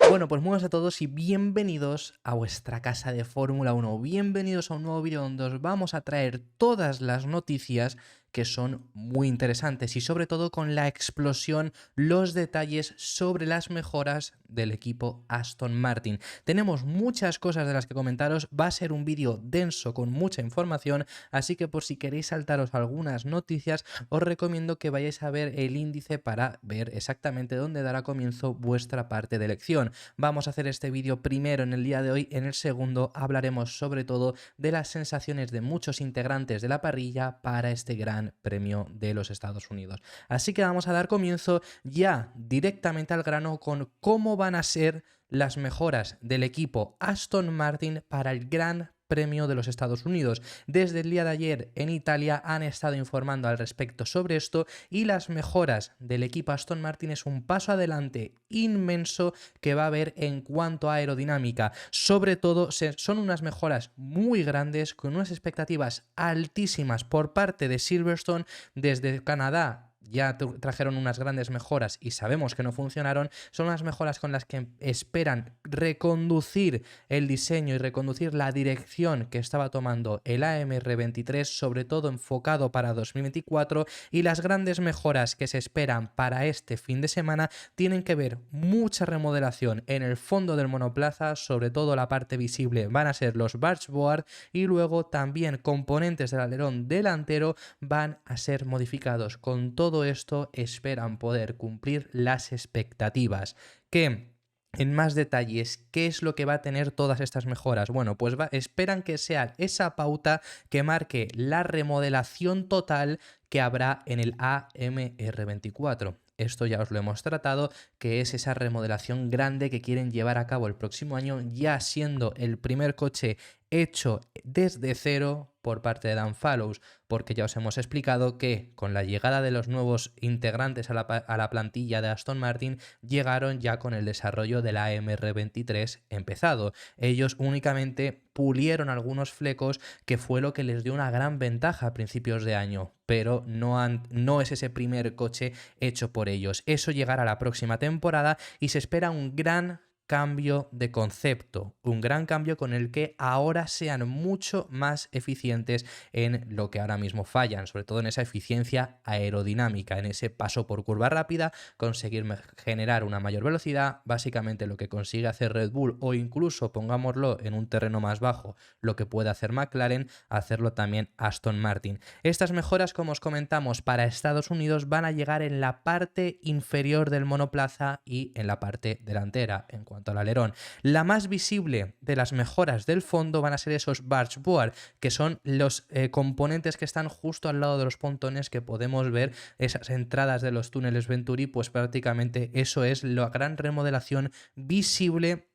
Bueno, pues muy buenas a todos y bienvenidos a vuestra casa de Fórmula 1. Bienvenidos a un nuevo vídeo donde os vamos a traer todas las noticias que son muy interesantes y sobre todo con la explosión, los detalles sobre las mejoras del equipo Aston Martin. Tenemos muchas cosas de las que comentaros, va a ser un vídeo denso con mucha información, así que por si queréis saltaros algunas noticias, os recomiendo que vayáis a ver el índice para ver exactamente dónde dará comienzo vuestra parte de elección. Vamos a hacer este vídeo primero en el día de hoy, en el segundo hablaremos sobre todo de las sensaciones de muchos integrantes de la parrilla para este Gran Premio de los Estados Unidos. Así que vamos a dar comienzo ya directamente al grano con cómo van a ser las mejoras del equipo Aston Martin para el Gran Premio de los Estados Unidos. Desde el día de ayer en Italia han estado informando al respecto sobre esto y las mejoras del equipo Aston Martin es un paso adelante inmenso que va a haber en cuanto a aerodinámica. Sobre todo son unas mejoras muy grandes con unas expectativas altísimas por parte de Silverstone. Desde Canadá ya trajeron unas grandes mejoras y sabemos que no funcionaron. Son unas mejoras con las que esperan reconducir el diseño y reconducir la dirección que estaba tomando el AMR23, sobre todo enfocado para 2024, y las grandes mejoras que se esperan para este fin de semana tienen que ver mucha remodelación en el fondo del monoplaza, sobre todo la parte visible van a ser los bargeboard y luego también componentes del alerón delantero van a ser modificados. Con todo esto esperan poder cumplir las expectativas. En más detalles, ¿qué es lo que va a tener todas estas mejoras? Bueno, pues esperan que sea esa pauta que marque la remodelación total que habrá en el AMR24. Esto ya os lo hemos tratado, que es esa remodelación grande que quieren llevar a cabo el próximo año, ya siendo el primer coche hecho desde cero por parte de Dan Fallows, porque ya os hemos explicado que con la llegada de los nuevos integrantes a la plantilla de Aston Martin llegaron ya con el desarrollo de la AMR23 empezado. Ellos únicamente pulieron algunos flecos, que fue lo que les dio una gran ventaja a principios de año, pero no es ese primer coche hecho por ellos. Eso llegará a la próxima temporada y se espera un gran cambio de concepto, un gran cambio con el que ahora sean mucho más eficientes en lo que ahora mismo fallan, sobre todo en esa eficiencia aerodinámica, en ese paso por curva rápida, conseguir generar una mayor velocidad, básicamente lo que consigue hacer Red Bull o incluso, pongámoslo en un terreno más bajo, lo que puede hacer McLaren, hacerlo también Aston Martin. Estas mejoras, como os comentamos, para Estados Unidos van a llegar en la parte inferior del monoplaza y en la parte delantera, en cuanto al alerón. La más visible de las mejoras del fondo van a ser esos bargeboard, que son los componentes que están justo al lado de los pontones que podemos ver, esas entradas de los túneles Venturi, pues prácticamente eso es la gran remodelación visible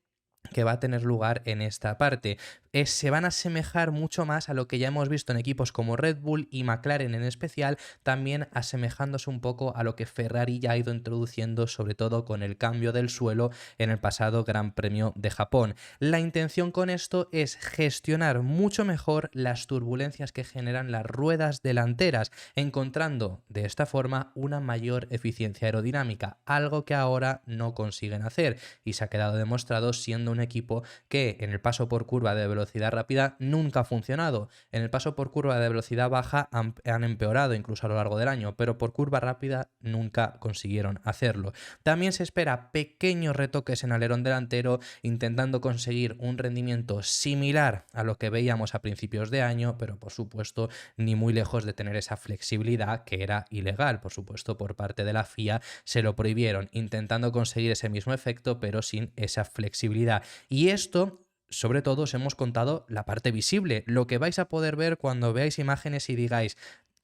que va a tener lugar en esta parte. Se van a asemejar mucho más a lo que ya hemos visto en equipos como Red Bull y McLaren en especial, también asemejándose un poco a lo que Ferrari ya ha ido introduciendo, sobre todo con el cambio del suelo en el pasado Gran Premio de Japón. La intención con esto es gestionar mucho mejor las turbulencias que generan las ruedas delanteras, encontrando de esta forma una mayor eficiencia aerodinámica, algo que ahora no consiguen hacer y se ha quedado demostrado siendo un equipo que en el paso por curva de velocidad rápida nunca ha funcionado. En el paso por curva de velocidad baja han empeorado incluso a lo largo del año, pero por curva rápida nunca consiguieron hacerlo. También se espera pequeños retoques en alerón delantero, intentando conseguir un rendimiento similar a lo que veíamos a principios de año, pero por supuesto ni muy lejos de tener esa flexibilidad que era ilegal. Por supuesto, por parte de la FIA se lo prohibieron, intentando conseguir ese mismo efecto, pero sin esa flexibilidad. Y esto, sobre todo, os hemos contado la parte visible, lo que vais a poder ver cuando veáis imágenes y digáis,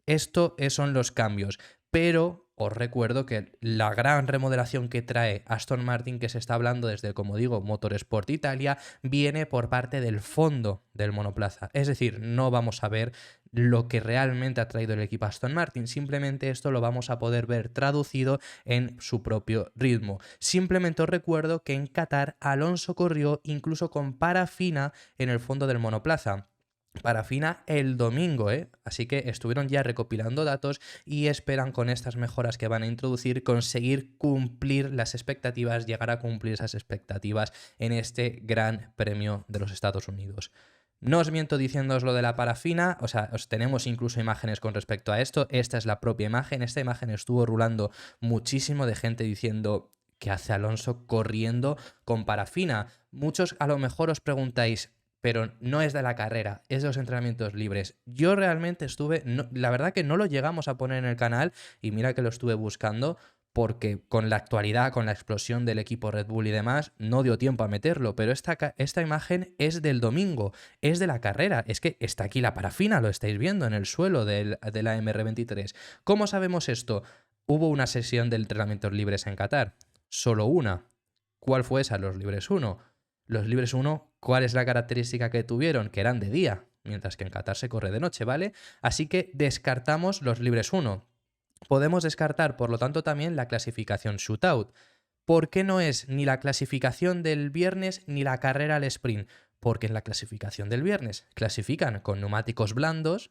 esto son los cambios, pero os recuerdo que la gran remodelación que trae Aston Martin, que se está hablando desde, como digo, Motorsport Italia, viene por parte del fondo del monoplaza. Es decir, no vamos a ver lo que realmente ha traído el equipo Aston Martin, simplemente esto lo vamos a poder ver traducido en su propio ritmo. Simplemente os recuerdo que en Qatar Alonso corrió incluso con parafina en el fondo del monoplaza. Parafina el domingo, ¿eh? Así que estuvieron ya recopilando datos y esperan con estas mejoras que van a introducir conseguir cumplir las expectativas, llegar a cumplir esas expectativas en este Gran Premio de los Estados Unidos. No os miento diciéndoos lo de la parafina, o sea, os tenemos incluso imágenes con respecto a esto. Esta es la propia imagen. Esta imagen estuvo rulando muchísimo de gente diciendo que hace Alonso corriendo con parafina. Muchos a lo mejor os preguntáis, pero no es de la carrera, es de los entrenamientos libres. Yo realmente estuve, la verdad que no lo llegamos a poner en el canal y mira que lo estuve buscando porque con la actualidad, con la explosión del equipo Red Bull y demás, no dio tiempo a meterlo, pero esta imagen es del domingo, es de la carrera, es que está aquí la parafina, lo estáis viendo en el suelo de la MR23. ¿Cómo sabemos esto? Hubo una sesión de entrenamientos libres en Qatar, solo una. ¿Cuál fue esa? Los libres 1. Los libres 1, ¿cuál es la característica que tuvieron? Que eran de día, mientras que en Qatar se corre de noche, ¿vale? Así que descartamos los libres 1. Podemos descartar, por lo tanto, también la clasificación shootout. ¿Por qué no es ni la clasificación del viernes ni la carrera al sprint? Porque en la clasificación del viernes clasifican con neumáticos blandos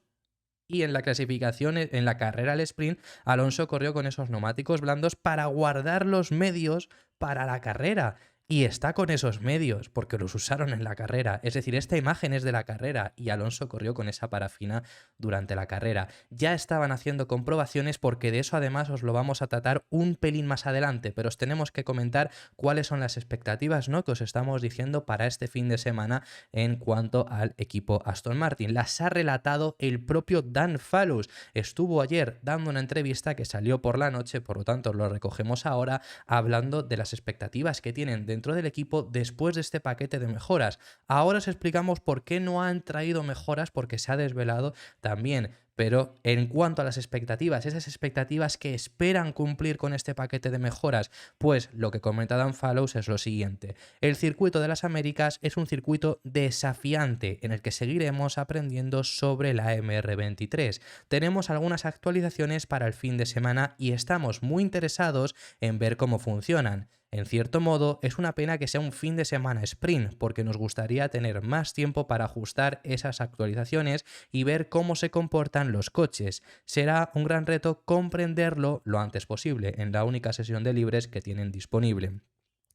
y en la clasificación, en la carrera al sprint, Alonso corrió con esos neumáticos blandos para guardar los medios para la carrera. Y está con esos medios, porque los usaron en la carrera. Es decir, esta imagen es de la carrera y Alonso corrió con esa parafina durante la carrera. Ya estaban haciendo comprobaciones porque de eso además os lo vamos a tratar un pelín más adelante, pero os tenemos que comentar cuáles son las expectativas, ¿no?, que os estamos diciendo para este fin de semana en cuanto al equipo Aston Martin. Las ha relatado el propio Dan Fallows. Estuvo ayer dando una entrevista que salió por la noche, por lo tanto lo recogemos ahora, hablando de las expectativas que tienen dentro del equipo después de este paquete de mejoras. Ahora os explicamos por qué no han traído mejoras, porque se ha desvelado también. Pero en cuanto a las expectativas, esas expectativas que esperan cumplir con este paquete de mejoras, pues lo que comenta Dan Fallows es lo siguiente. El circuito de las Américas es un circuito desafiante en el que seguiremos aprendiendo sobre la MR23. Tenemos algunas actualizaciones para el fin de semana y estamos muy interesados en ver cómo funcionan. En cierto modo, es una pena que sea un fin de semana sprint, porque nos gustaría tener más tiempo para ajustar esas actualizaciones y ver cómo se comportan los coches. Será un gran reto comprenderlo lo antes posible, en la única sesión de libres que tienen disponible.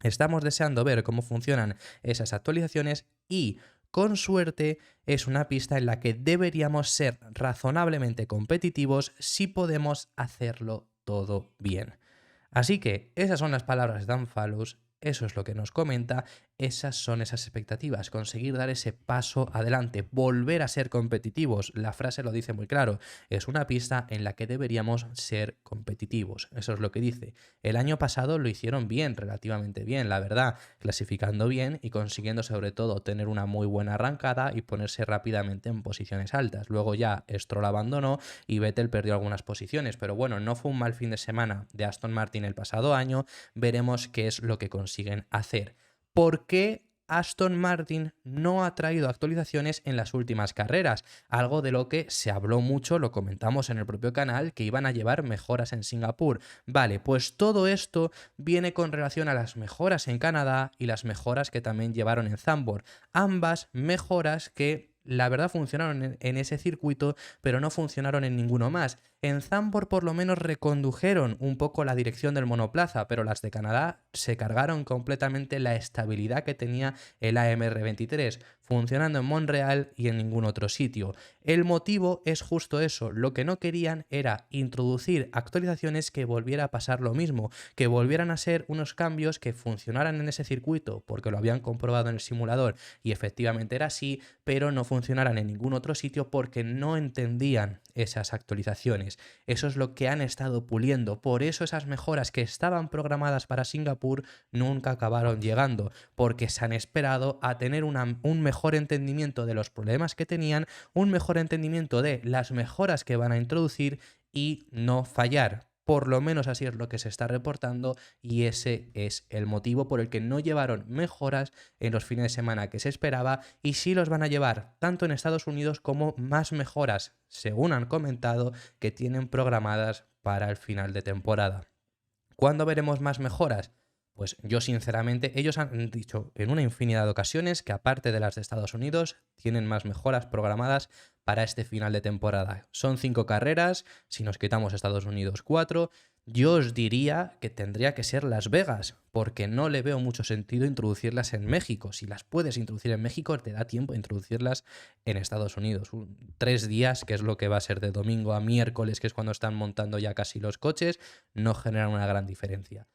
Estamos deseando ver cómo funcionan esas actualizaciones y, con suerte, es una pista en la que deberíamos ser razonablemente competitivos si podemos hacerlo todo bien. Así que esas son las palabras de Dan Fallows, eso es lo que nos comenta, esas son esas expectativas, conseguir dar ese paso adelante, volver a ser competitivos. La frase lo dice muy claro, es una pista en la que deberíamos ser competitivos, eso es lo que dice. El año pasado lo hicieron bien, relativamente bien, la verdad, clasificando bien y consiguiendo sobre todo tener una muy buena arrancada y ponerse rápidamente en posiciones altas. Luego ya Stroll abandonó y Vettel perdió algunas posiciones, pero bueno, no fue un mal fin de semana de Aston Martin el pasado año, veremos qué es lo que consiguen hacer. ¿Por qué Aston Martin no ha traído actualizaciones en las últimas carreras? Algo de lo que se habló mucho, lo comentamos en el propio canal, que iban a llevar mejoras en Singapur. Vale, pues todo esto viene con relación a las mejoras en Canadá y las mejoras que también llevaron en Zandvoort. Ambas mejoras que la verdad funcionaron en ese circuito, pero no funcionaron en ninguno más. En Zandvoort por lo menos recondujeron un poco la dirección del monoplaza, pero las de Canadá se cargaron completamente la estabilidad que tenía el AMR23, funcionando en Montreal y en ningún otro sitio. El motivo es justo eso, lo que no querían era introducir actualizaciones que volviera a pasar lo mismo, que volvieran a ser unos cambios que funcionaran en ese circuito, porque lo habían comprobado en el simulador y efectivamente era así, pero no funcionaran en ningún otro sitio porque no entendían esas actualizaciones. Eso es lo que han estado puliendo, por eso esas mejoras que estaban programadas para Singapur nunca acabaron llegando, porque se han esperado a tener un mejor entendimiento de los problemas que tenían, un mejor entendimiento de las mejoras que van a introducir y no fallar. Por lo menos así es lo que se está reportando y ese es el motivo por el que no llevaron mejoras en los fines de semana que se esperaba y sí los van a llevar tanto en Estados Unidos como más mejoras, según han comentado, que tienen programadas para el final de temporada. ¿Cuándo veremos más mejoras? Pues yo sinceramente, ellos han dicho en una infinidad de ocasiones que aparte de las de Estados Unidos, tienen más mejoras programadas para este final de temporada. Son 5 carreras, si nos quitamos Estados Unidos 4, yo os diría que tendría que ser Las Vegas, porque no le veo mucho sentido introducirlas en México. Si las puedes introducir en México, te da tiempo a introducirlas en Estados Unidos. 3 días, que es lo que va a ser de domingo a miércoles, que es cuando están montando ya casi los coches, no generan una gran diferencia.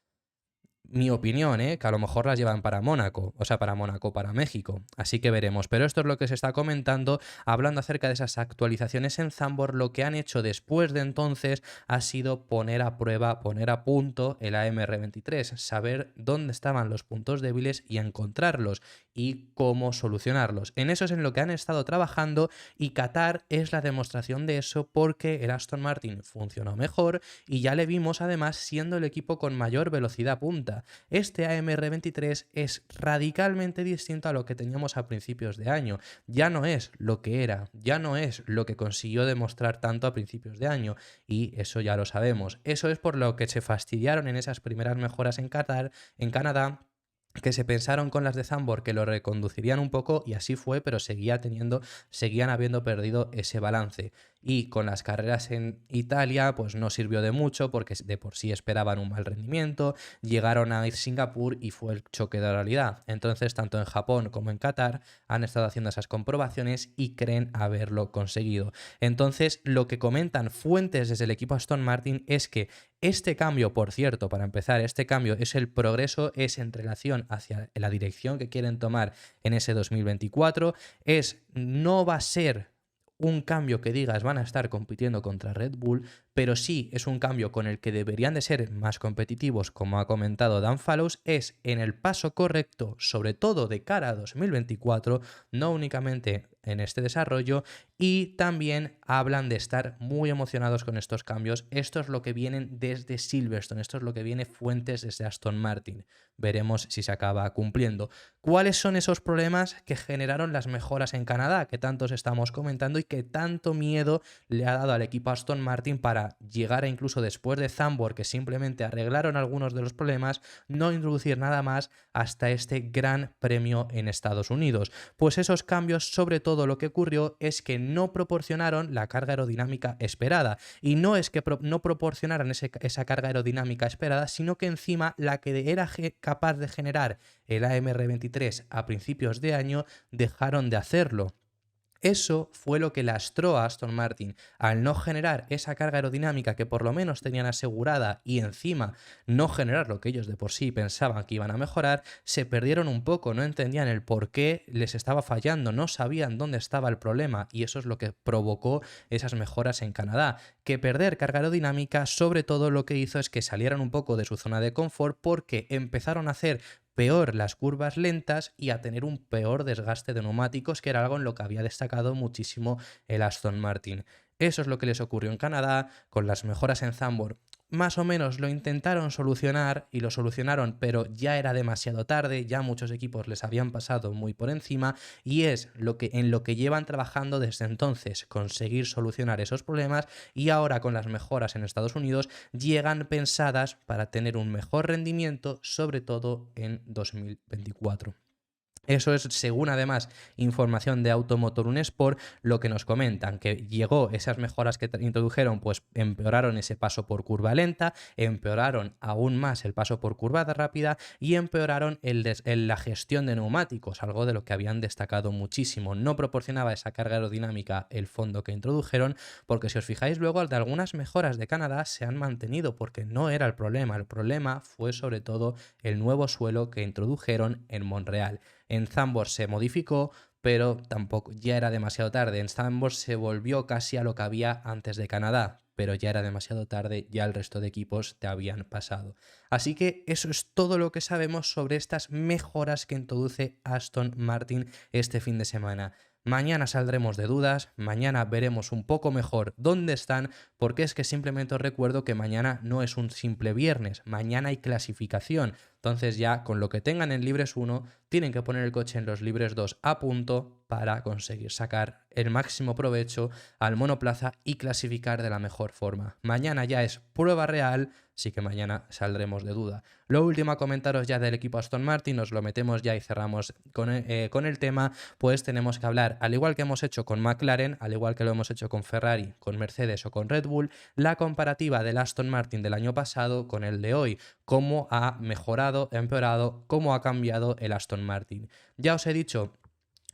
Mi opinión, que a lo mejor las llevan para Mónaco, o sea, para Mónaco, para México. Así que veremos. Pero esto es lo que se está comentando, hablando acerca de esas actualizaciones en Zandvoort. Lo que han hecho después de entonces ha sido poner a prueba, poner a punto el AMR23, saber dónde estaban los puntos débiles y encontrarlos y cómo solucionarlos. En eso es en lo que han estado trabajando y Qatar es la demostración de eso porque el Aston Martin funcionó mejor y ya le vimos además siendo el equipo con mayor velocidad punta. Este AMR23 es radicalmente distinto a lo que teníamos a principios de año. Ya no es lo que era, ya no es lo que consiguió demostrar tanto a principios de año y eso ya lo sabemos. Eso es por lo que se fastidiaron en esas primeras mejoras en Qatar, en Canadá, que se pensaron con las de Zandvoort que lo reconducirían un poco y así fue, pero seguían habiendo perdido ese balance. Y con las carreras en Italia, pues no sirvió de mucho porque de por sí esperaban un mal rendimiento, llegaron a ir Singapur y fue el choque de realidad. Entonces, tanto en Japón como en Qatar han estado haciendo esas comprobaciones y creen haberlo conseguido. Entonces, lo que comentan fuentes desde el equipo Aston Martin es que este cambio, por cierto, para empezar, este cambio es el progreso, es en relación hacia la dirección que quieren tomar en ese 2024, no va a ser un cambio que digas van a estar compitiendo contra Red Bull, pero sí es un cambio con el que deberían de ser más competitivos, como ha comentado Dan Fallows, es en el paso correcto, sobre todo de cara a 2024, no únicamente en este desarrollo, y también hablan de estar muy emocionados con estos cambios. Esto es lo que vienen desde Silverstone, esto es lo que viene fuentes desde Aston Martin. Veremos si se acaba cumpliendo. ¿Cuáles son esos problemas que generaron las mejoras en Canadá, que tantos estamos comentando y que tanto miedo le ha dado al equipo Aston Martin para llegar a incluso después de Zandvoort, que simplemente arreglaron algunos de los problemas, no introducir nada más hasta este gran premio en Estados Unidos? Pues esos cambios, sobre todo lo que ocurrió es que no proporcionaron la carga aerodinámica esperada. Y no es que no proporcionaran esa carga aerodinámica esperada, sino que encima la que era capaz de generar el AMR23 a principios de año dejaron de hacerlo. Eso fue lo que lastró a Aston Martin. Al no generar esa carga aerodinámica que por lo menos tenían asegurada y encima no generar lo que ellos de por sí pensaban que iban a mejorar, se perdieron un poco, no entendían el por qué les estaba fallando, no sabían dónde estaba el problema y eso es lo que provocó esas mejoras en Canadá. Que perder carga aerodinámica sobre todo lo que hizo es que salieran un poco de su zona de confort porque empezaron a hacer peor las curvas lentas y a tener un peor desgaste de neumáticos, que era algo en lo que había destacado muchísimo el Aston Martin. Eso es lo que les ocurrió en Canadá, con las mejoras en Zandvoort. Más o menos lo intentaron solucionar y lo solucionaron, pero ya era demasiado tarde, ya muchos equipos les habían pasado muy por encima y es en lo que llevan trabajando desde entonces, conseguir solucionar esos problemas y ahora con las mejoras en Estados Unidos llegan pensadas para tener un mejor rendimiento, sobre todo en 2024. Eso es, según además información de Automotor Sport, lo que nos comentan, que llegó esas mejoras que introdujeron, pues empeoraron ese paso por curva lenta, empeoraron aún más el paso por curva rápida y empeoraron la gestión de neumáticos, algo de lo que habían destacado muchísimo. No proporcionaba esa carga aerodinámica el fondo que introdujeron, porque si os fijáis luego de algunas mejoras de Canadá se han mantenido, porque no era el problema fue sobre todo el nuevo suelo que introdujeron en Montreal. En Zandvoort se modificó, pero tampoco ya era demasiado tarde. En Zandvoort se volvió casi a lo que había antes de Canadá, pero ya era demasiado tarde, ya el resto de equipos te habían pasado. Así que eso es todo lo que sabemos sobre estas mejoras que introduce Aston Martin este fin de semana. Mañana saldremos de dudas, mañana veremos un poco mejor dónde están, porque es que simplemente os recuerdo que mañana no es un simple viernes, mañana hay clasificación. Entonces ya con lo que tengan en libres 1 tienen que poner el coche en los libres 2 a punto para conseguir sacar el máximo provecho al monoplaza y clasificar de la mejor forma. Mañana ya es prueba real, así que mañana saldremos de duda. Lo último a comentaros ya del equipo Aston Martin, nos lo metemos ya y cerramos con el tema, pues tenemos que hablar, al igual que hemos hecho con McLaren, al igual que lo hemos hecho con Ferrari, con Mercedes o con Red Bull, la comparativa del Aston Martin del año pasado con el de hoy, cómo ha mejorado, empeorado, cómo ha cambiado el Aston Martin. Ya os he dicho,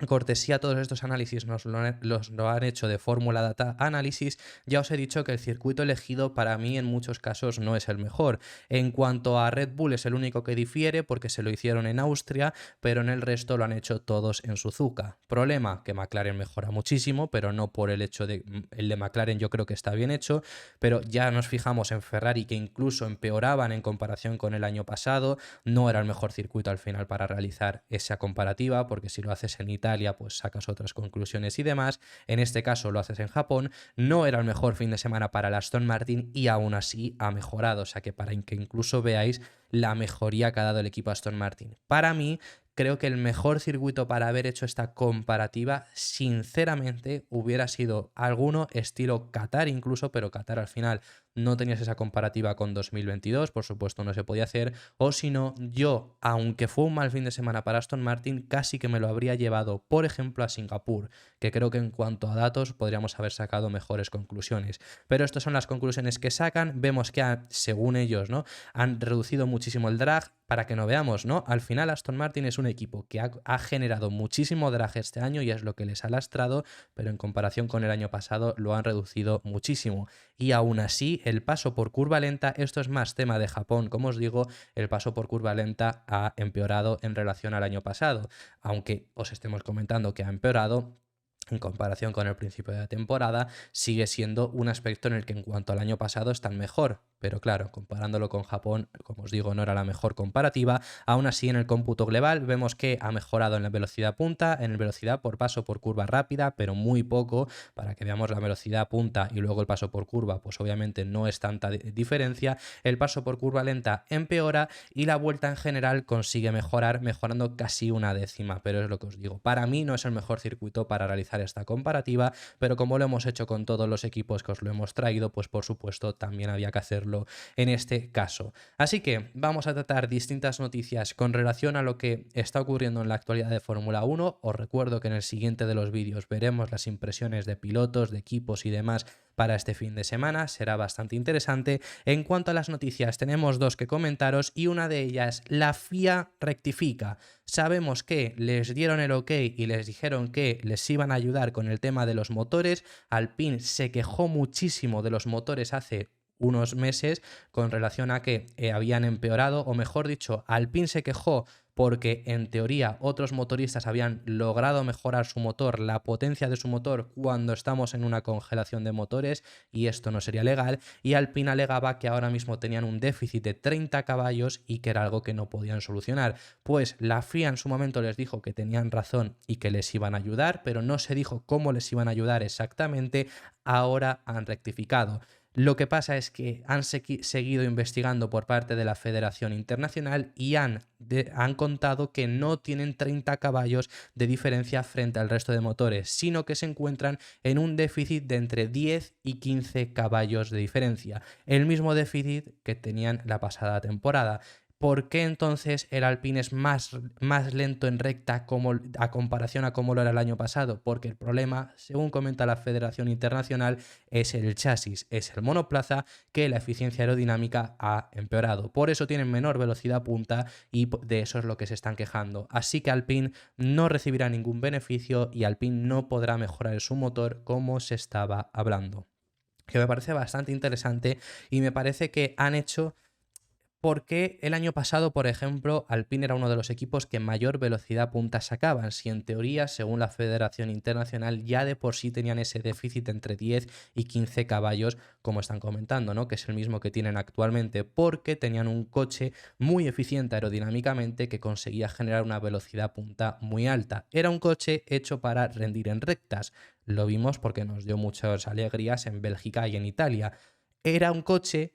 cortesía, todos estos análisis lo han hecho de Fórmula Data Analysis. Ya os he dicho que el circuito elegido para mí en muchos casos no es el mejor. En cuanto a Red Bull es el único que difiere porque se lo hicieron en Austria, pero en el resto lo han hecho todos en Suzuka. Problema, que McLaren mejora muchísimo, pero no por el hecho de... El de McLaren yo creo que está bien hecho, pero ya nos fijamos en Ferrari que incluso empeoraban en comparación con el año pasado. No era el mejor circuito al final para realizar esa comparativa, porque si lo haces en Italia, pues sacas otras conclusiones y demás. En este caso lo haces en Japón. No era el mejor fin de semana para el Aston Martin y aún así ha mejorado. O sea que para que incluso veáis la mejoría que ha dado el equipo Aston Martin. Para mí, creo que el mejor circuito para haber hecho esta comparativa, sinceramente, hubiera sido alguno estilo Qatar incluso, pero Qatar al final no tenías esa comparativa con 2022, por supuesto no se podía hacer, o si no, yo, aunque fue un mal fin de semana para Aston Martin, casi que me lo habría llevado, por ejemplo, a Singapur, que creo que en cuanto a datos podríamos haber sacado mejores conclusiones. Pero estas son las conclusiones que sacan, vemos que según ellos, ¿no?, han reducido muchísimo el drag. Para que no veamos, ¿no? Al final Aston Martin es un equipo que ha generado muchísimo drag este año y es lo que les ha lastrado, pero en comparación con el año pasado lo han reducido muchísimo. Y aún así, el paso por curva lenta, esto es más tema de Japón, como os digo, el paso por curva lenta ha empeorado en relación al año pasado. Aunque os estemos comentando que ha empeorado, en comparación con el principio de la temporada, sigue siendo un aspecto en el que en cuanto al año pasado están mejor. Pero claro, comparándolo con Japón, como os digo, no era la mejor comparativa. Aún así, en el cómputo global vemos que ha mejorado en la velocidad punta, en la velocidad por paso por curva rápida, pero muy poco, para que veamos la velocidad punta y luego el paso por curva, pues obviamente no es tanta diferencia. El paso por curva lenta empeora y la vuelta en general consigue mejorar, mejorando casi una décima, pero es lo que os digo. Para mí no es el mejor circuito para realizar esta comparativa, pero como lo hemos hecho con todos los equipos que os lo hemos traído, pues por supuesto también había que hacerlo en este caso. Así que vamos a tratar distintas noticias con relación a lo que está ocurriendo en la actualidad de Fórmula 1. Os recuerdo que en el siguiente de los vídeos veremos las impresiones de pilotos, de equipos y demás para este fin de semana, será bastante interesante. En cuanto a las noticias, tenemos dos que comentaros y una de ellas, la FIA rectifica. Sabemos que les dieron el ok y les dijeron que les iban a ayudar con el tema de los motores. Alpine se quejó muchísimo de los motores hace unos meses con relación a que habían empeorado, o mejor dicho, Alpine se quejó porque en teoría otros motoristas habían logrado mejorar su motor, la potencia de su motor cuando estamos en una congelación de motores, y esto no sería legal, y Alpine alegaba que ahora mismo tenían un déficit de 30 caballos y que era algo que no podían solucionar. Pues la FIA en su momento les dijo que tenían razón y que les iban a ayudar, pero no se dijo cómo les iban a ayudar exactamente. Ahora han rectificado. Lo que pasa es que han seguido investigando por parte de la Federación Internacional y han contado que no tienen 30 caballos de diferencia frente al resto de motores, sino que se encuentran en un déficit de entre 10 y 15 caballos de diferencia, el mismo déficit que tenían la pasada temporada. ¿Por qué entonces el Alpine es más lento en recta a comparación a cómo lo era el año pasado? Porque el problema, según comenta la Federación Internacional, es el chasis, es el monoplaza, que la eficiencia aerodinámica ha empeorado. Por eso tienen menor velocidad punta y de eso es lo que se están quejando. Así que Alpine no recibirá ningún beneficio y Alpine no podrá mejorar su motor como se estaba hablando. Que me parece bastante interesante y me parece que han hecho... Porque el año pasado, por ejemplo, Alpine era uno de los equipos que mayor velocidad punta sacaban, si en teoría, según la Federación Internacional, ya de por sí tenían ese déficit entre 10 y 15 caballos, como están comentando, ¿no? Que es el mismo que tienen actualmente, porque tenían un coche muy eficiente aerodinámicamente que conseguía generar una velocidad punta muy alta. Era un coche hecho para rendir en rectas. Lo vimos porque nos dio muchas alegrías en Bélgica y en Italia. Era un coche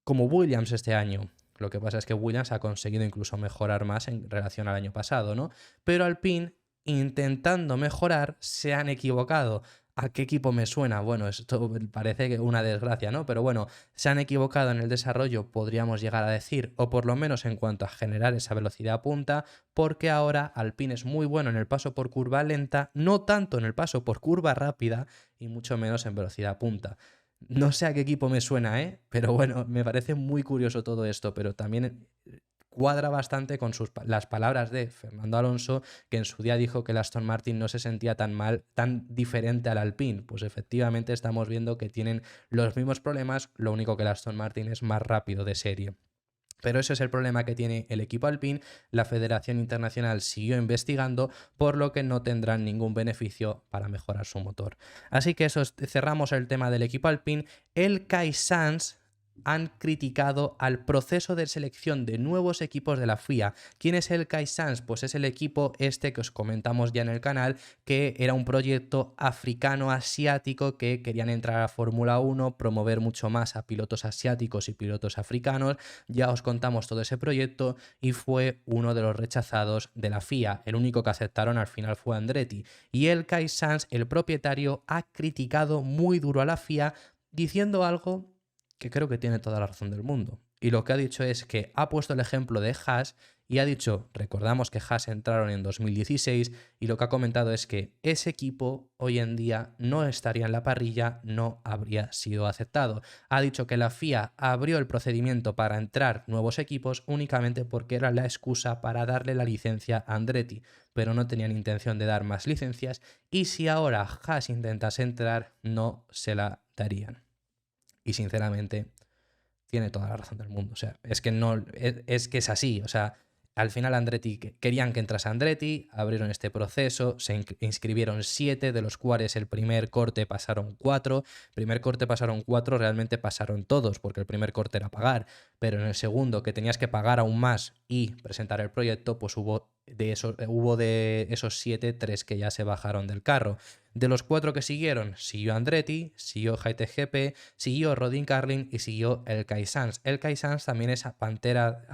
como Williams este año. Lo que pasa es que Williams ha conseguido incluso mejorar más en relación al año pasado, ¿no? Pero Alpine, intentando mejorar, se han equivocado. ¿A qué equipo me suena? Bueno, esto parece que una desgracia, ¿no? Pero bueno, se han equivocado en el desarrollo, podríamos llegar a decir, o por lo menos en cuanto a generar esa velocidad punta, porque ahora Alpine es muy bueno en el paso por curva lenta, no tanto en el paso por curva rápida y mucho menos en velocidad punta. No sé a qué equipo me suena, ¿eh? Pero bueno, me parece muy curioso todo esto, pero también cuadra bastante con las palabras de Fernando Alonso, que en su día dijo que el Aston Martin no se sentía tan mal, tan diferente al Alpine. Pues efectivamente estamos viendo que tienen los mismos problemas, lo único que el Aston Martin es más rápido de serie. Pero ese es el problema que tiene el equipo Alpine. La Federación Internacional siguió investigando, por lo que no tendrán ningún beneficio para mejorar su motor. Así que cerramos el tema del equipo Alpine. El Kay Sanz han criticado al proceso de selección de nuevos equipos de la FIA. ¿Quién es el Kay Sanz? Pues es el equipo este que os comentamos ya en el canal, que era un proyecto africano-asiático que querían entrar a Fórmula 1, promover mucho más a pilotos asiáticos y pilotos africanos. Ya os contamos todo ese proyecto y fue uno de los rechazados de la FIA. El único que aceptaron al final fue Andretti. Y el Kay Sanz, el propietario, ha criticado muy duro a la FIA diciendo algo que creo que tiene toda la razón del mundo. Y lo que ha dicho es que ha puesto el ejemplo de Haas y ha dicho, recordamos que Haas entraron en 2016 y lo que ha comentado es que ese equipo hoy en día no estaría en la parrilla, no habría sido aceptado. Ha dicho que la FIA abrió el procedimiento para entrar nuevos equipos únicamente porque era la excusa para darle la licencia a Andretti, pero no tenían intención de dar más licencias y si ahora Haas intentase entrar no se la darían. Y sinceramente, tiene toda la razón del mundo. O sea, es que no, es que es así. O sea, al final Andretti querían que entrase Andretti, abrieron este proceso, se inscribieron 7, de los cuales el primer corte pasaron 4. Primer corte pasaron 4, realmente pasaron todos, porque el primer corte era pagar. Pero en el segundo, que tenías que pagar aún más y presentar el proyecto, pues hubo de esos 7, 3 que ya se bajaron del carro. De los 4 que siguieron, siguió Andretti, siguió GP, siguió Rodin Carlin y siguió el Kay Sanz. El Kay Sanz también es Pantera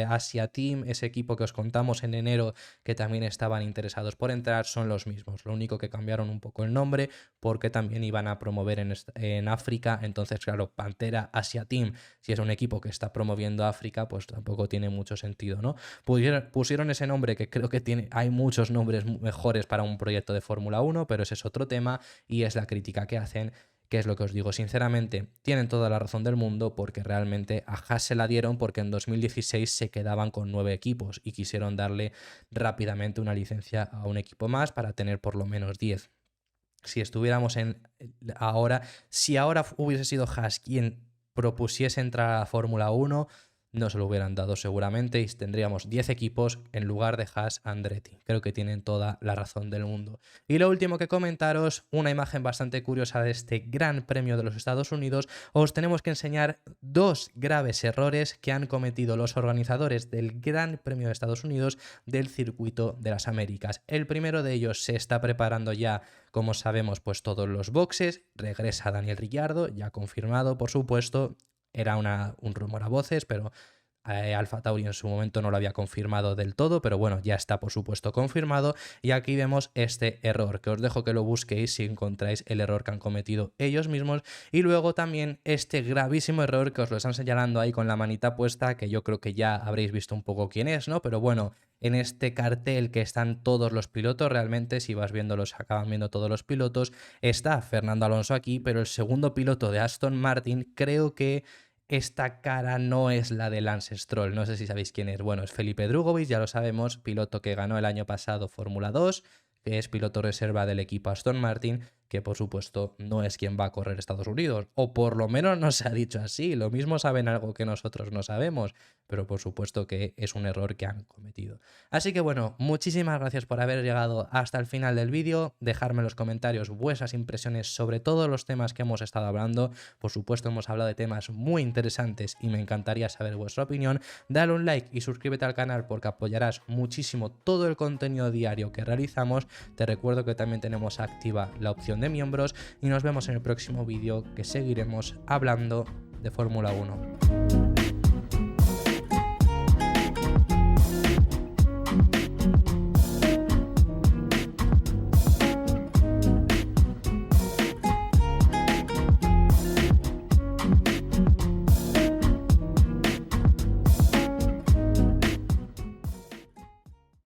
Asia Team, ese equipo que os contamos en enero que también estaban interesados por entrar, son los mismos. Lo único que cambiaron un poco el nombre porque también iban a promover en África. Entonces, claro, Pantera Asia Team, si es un equipo que está promoviendo África, pues tampoco tiene mucho sentido, ¿no? Pusieron ese nombre que creo que hay muchos nombres mejores para un proyecto de Fórmula 1, pero ese es otro tema y es la crítica que hacen, que es lo que os digo, sinceramente, tienen toda la razón del mundo porque realmente a Haas se la dieron porque en 2016 se quedaban con 9 equipos y quisieron darle rápidamente una licencia a un equipo más para tener por lo menos 10. Si estuviéramos si ahora hubiese sido Haas quien propusiese entrar a la Fórmula 1, no se lo hubieran dado seguramente y tendríamos 10 equipos en lugar de Haas Andretti. Creo que tienen toda la razón del mundo. Y lo último que comentaros, una imagen bastante curiosa de este Gran Premio de los Estados Unidos. Os tenemos que enseñar 2 graves errores que han cometido los organizadores del Gran Premio de Estados Unidos del Circuito de las Américas. El primero de ellos se está preparando ya, como sabemos, pues todos los boxes. Regresa Daniel Ricciardo, ya confirmado, por supuesto. Era un rumor a voces, pero Alfa Tauri en su momento no lo había confirmado del todo, pero bueno, ya está por supuesto confirmado. Y aquí vemos este error, que os dejo que lo busquéis si encontráis el error que han cometido ellos mismos. Y luego también este gravísimo error que os lo están señalando ahí con la manita puesta, que yo creo que ya habréis visto un poco quién es, ¿no? Pero bueno, en este cartel que están todos los pilotos, realmente si vas viéndolos, acaban viendo todos los pilotos, está Fernando Alonso aquí, pero el segundo piloto de Aston Martin, creo que esta cara no es la de Lance Stroll, no sé si sabéis quién es. Bueno, es Felipe Drugovich, ya lo sabemos, piloto que ganó el año pasado Fórmula 2, que es piloto reserva del equipo Aston Martin, que por supuesto no es quien va a correr Estados Unidos, o por lo menos no se ha dicho así, lo mismo saben algo que nosotros no sabemos, pero por supuesto que es un error que han cometido. Así que bueno, muchísimas gracias por haber llegado hasta el final del vídeo, dejarme en los comentarios vuestras impresiones sobre todos los temas que hemos estado hablando. Por supuesto hemos hablado de temas muy interesantes y me encantaría saber vuestra opinión. Dale un like y suscríbete al canal porque apoyarás muchísimo todo el contenido diario que realizamos. Te recuerdo que también tenemos activa la opción de miembros y nos vemos en el próximo vídeo, que seguiremos hablando de Fórmula 1.